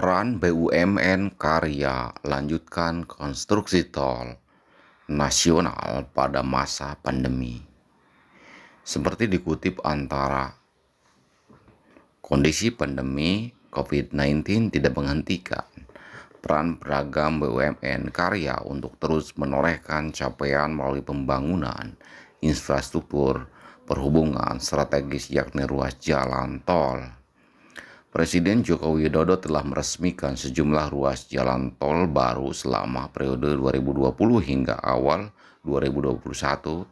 Peran BUMN Karya lanjutkan konstruksi tol nasional pada masa pandemi. Seperti dikutip antara kondisi pandemi COVID-19 tidak menghentikan peran beragam BUMN Karya untuk terus menorehkan capaian melalui pembangunan infrastruktur perhubungan strategis yakni ruas jalan tol. Presiden Joko Widodo telah meresmikan sejumlah ruas jalan tol baru selama periode 2020 hingga awal 2021.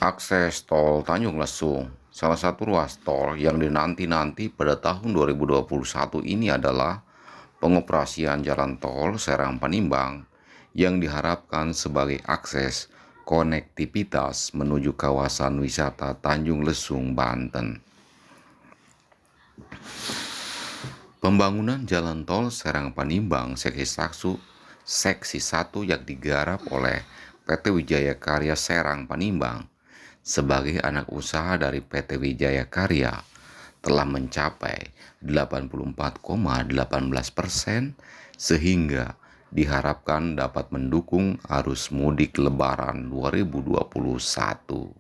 Akses tol Tanjung Lesung, salah satu ruas tol yang dinanti-nanti pada tahun 2021 ini adalah pengoperasian jalan tol Serang Panimbang yang diharapkan sebagai akses konektivitas menuju kawasan wisata Tanjung Lesung, Banten. Pembangunan jalan tol Serang Panimbang seksi 1 yang digarap oleh PT Wijaya Karya Serang Panimbang sebagai anak usaha dari PT Wijaya Karya telah mencapai 84,18% sehingga diharapkan dapat mendukung arus mudik Lebaran 2021.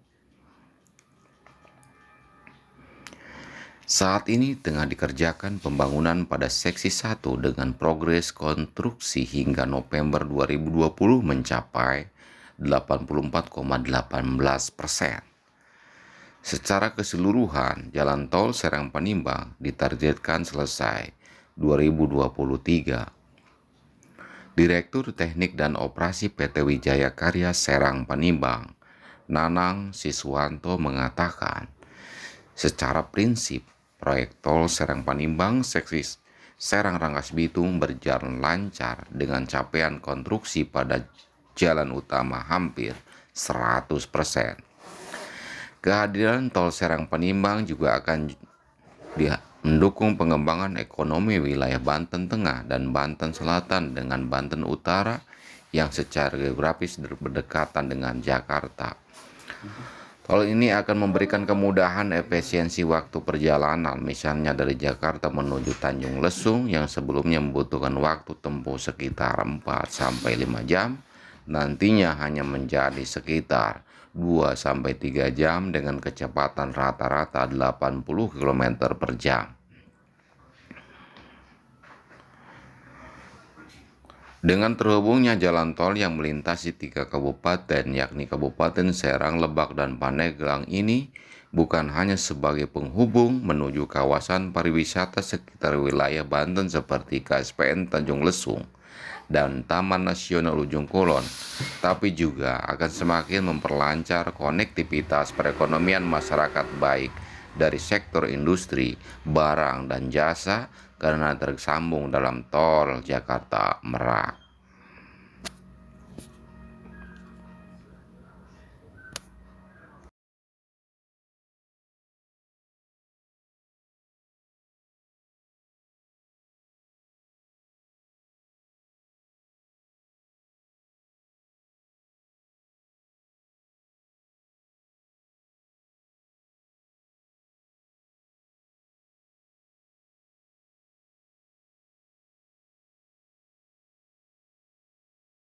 Saat ini tengah dikerjakan pembangunan pada seksi 1 dengan progres konstruksi hingga November 2020 mencapai 84,18%. Secara keseluruhan, jalan tol Serang Panimbang ditargetkan selesai 2023. Direktur Teknik dan Operasi PT Wijaya Karya Serang Panimbang, Nanang Siswanto mengatakan, secara prinsip, proyek tol Serang Panimbang seksi Serang Rangkas Bitung berjalan lancar dengan capaian konstruksi pada jalan utama hampir 100%. Kehadiran tol Serang Panimbang juga akan mendukung pengembangan ekonomi wilayah Banten Tengah dan Banten Selatan dengan Banten Utara yang secara geografis berdekatan dengan Jakarta. Tol ini akan memberikan kemudahan efisiensi waktu perjalanan, misalnya dari Jakarta menuju Tanjung Lesung yang sebelumnya membutuhkan waktu tempuh sekitar 4-5 jam, nantinya hanya menjadi sekitar 2-3 jam dengan kecepatan rata-rata 80 km per jam. Dengan terhubungnya jalan tol yang melintasi 3 kabupaten yakni Kabupaten Serang, Lebak, dan Pandeglang ini bukan hanya sebagai penghubung menuju kawasan pariwisata sekitar wilayah Banten seperti KSPN Tanjung Lesung dan Taman Nasional Ujung Kulon, tapi juga akan semakin memperlancar konektivitas perekonomian masyarakat baik dari sektor industri, barang, dan jasa karena tersambung dalam tol Jakarta Merak.